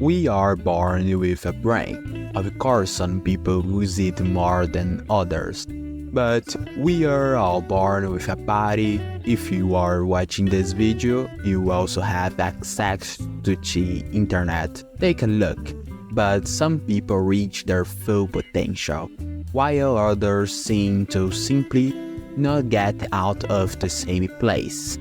We are born with a brain. Of course, some people use it more than others. But we are all born with a body. If you are watching this video, you also have access to the internet. Take a look. But some people reach their full potential, while others seem to simply not get out of the same place.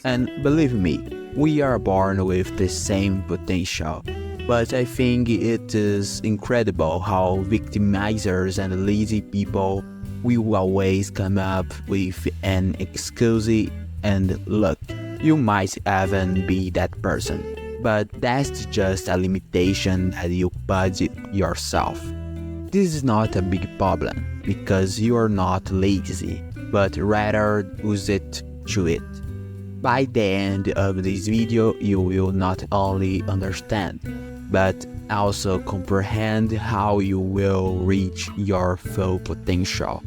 And believe me, we are born with the same potential. But I think it is incredible how victimizers and lazy people will always come up with an excuse and look, you might even be that person. But that's just a limitation that you put yourself. This is not a big problem because you are not lazy, but rather use it to it. By the end of this video, you will not only understand, but also comprehend how you will reach your full potential.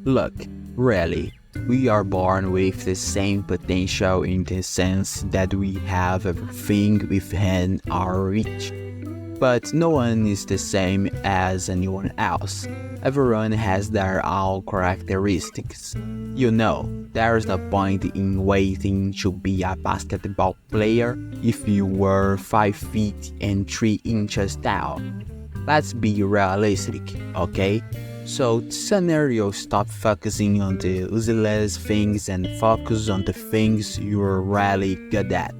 Look, really, we are born with the same potential in the sense that we have everything within our reach. But no one is the same as anyone else. Everyone has their own characteristics. You know, there is no point in waiting to be a basketball player if you were 5 feet and 3 inches tall. Let's be realistic, okay? So scenario, stop focusing on the useless things and focus on the things you're really good at.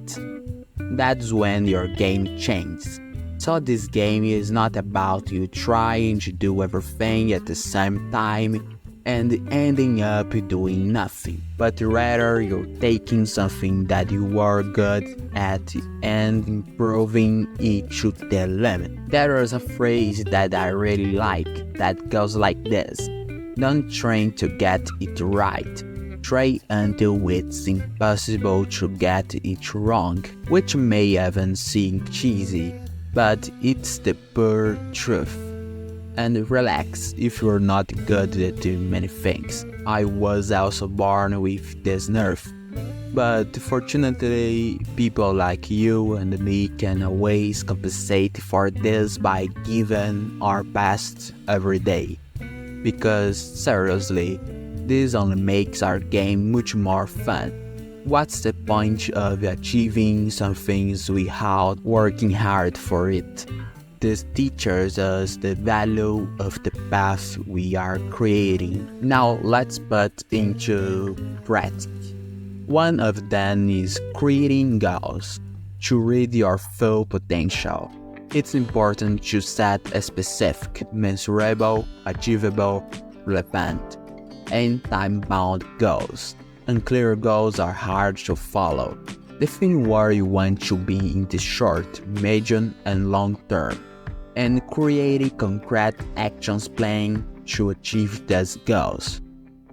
That's when your game changes. So this game is not about you trying to do everything at the same time and ending up doing nothing, but rather you're taking something that you are good at and improving it to the limit. There is a phrase that I really like that goes like this: don't train to get it right. Try until it's impossible to get it wrong, which may even seem cheesy, but it's the pure truth. And relax if you're not good at many things. I was also born with this nerve. But fortunately, people like you and me can always compensate for this by giving our best every day. Because seriously, this only makes our game much more fun. What's the point of achieving some things without working hard for it? This teaches us the value of the path we are creating. Now let's put into practice. One of them is creating goals to reach your full potential. It's important to set a specific, measurable, achievable, relevant, and time-bound goals. Unclear goals are hard to follow. Define where you want to be in the short, medium, and long term, and create a concrete actions plan to achieve these goals.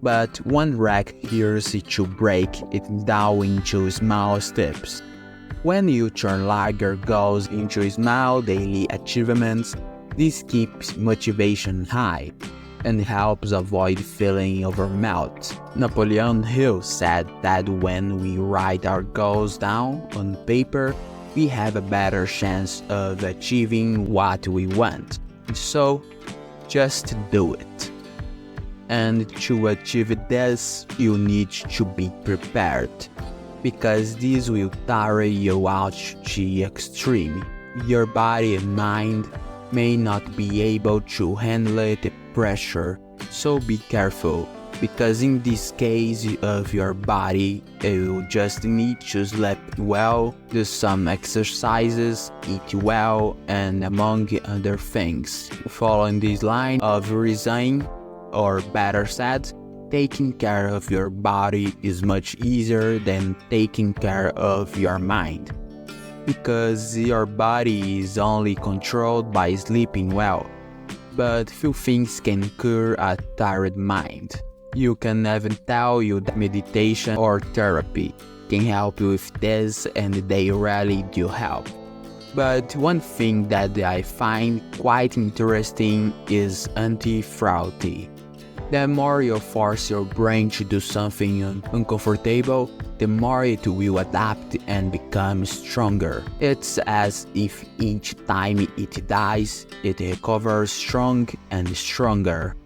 But one hack here is to break it down into small steps. When you turn larger goals into small daily achievements, this keeps motivation high and helps avoid feeling overwhelmed. Napoleon Hill said that when we write our goals down on paper, we have a better chance of achieving what we want. So, just do it. And to achieve this, you need to be prepared, because this will tire you out to the extreme. Your body and mind may not be able to handle the pressure, so be careful, because in this case of your body, you just need to sleep well, do some exercises, eat well, and among other things. Following this line of reasoning, or better said, taking care of your body is much easier than taking care of your mind, because your body is only controlled by sleeping well. But few things can cure a tired mind. You can even tell you that meditation or therapy can help you with this, and they really do help. But one thing that I find quite interesting is anti-frailty. The more you force your brain to do something uncomfortable, the more it will adapt and become stronger. It's as if each time it dies, it recovers strong and stronger.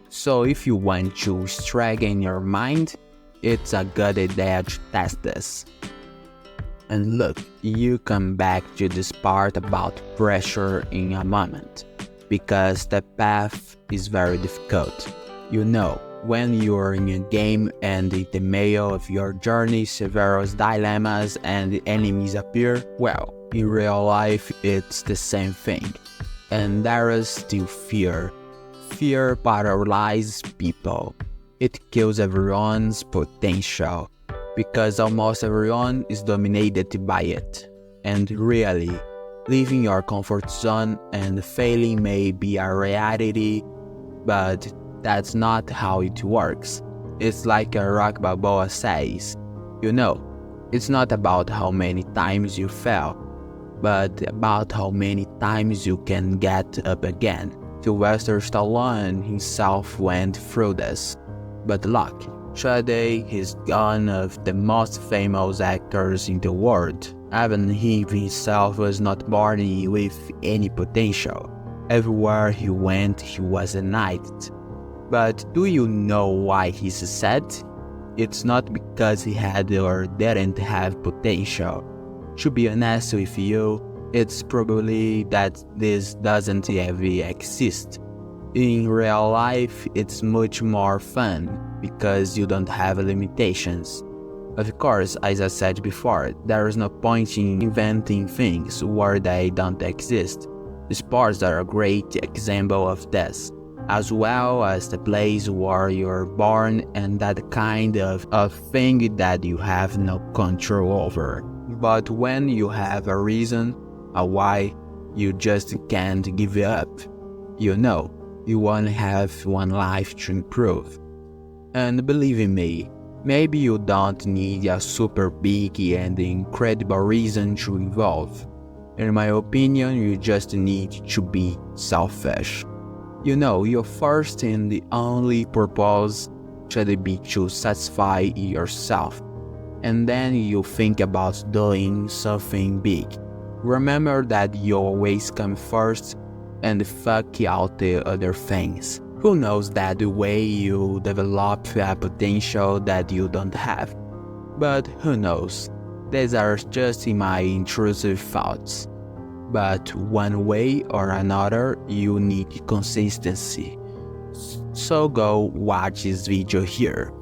So if you want to strengthen your mind, it's a good idea to test this. And look, you come back to this part about pressure in a moment, because the path is very difficult. You know, when you're in a game and in the middle of your journey, several dilemmas and enemies appear, well, in real life it's the same thing. And there is still fear. Fear paralyzes people. It kills everyone's potential, because almost everyone is dominated by it. And really, leaving your comfort zone and failing may be a reality, but that's not how it works. It's like a rock balboa says. You know, it's not about how many times you fail, but about how many times you can get up again. Sylvester Stallone himself went through this. But look, today he's one of the most famous actors in the world. Even he himself was not born with any potential. Everywhere he went, he was a knight. But do you know why he's sad? It's not because he had or didn't have potential. To be honest with you, it's probably that this doesn't ever exist. In real life, it's much more fun because you don't have limitations. Of course, as I said before, there is no point in inventing things where they don't exist. Sports are a great example of this, as well as the place where you're born and that kind of thing that you have no control over. But when you have a reason, a why, you just can't give up. You know, you only have one life to improve. And believe me, maybe you don't need a super big and incredible reason to evolve. In my opinion, you just need to be selfish. You know, your first and the only purpose should be to satisfy yourself. And then you think about doing something big. Remember that you always come first and fuck out the other things. Who knows that the way you develop a potential that you don't have? But who knows? These are just my intrusive thoughts. But one way or another, you need consistency. So go watch this video here.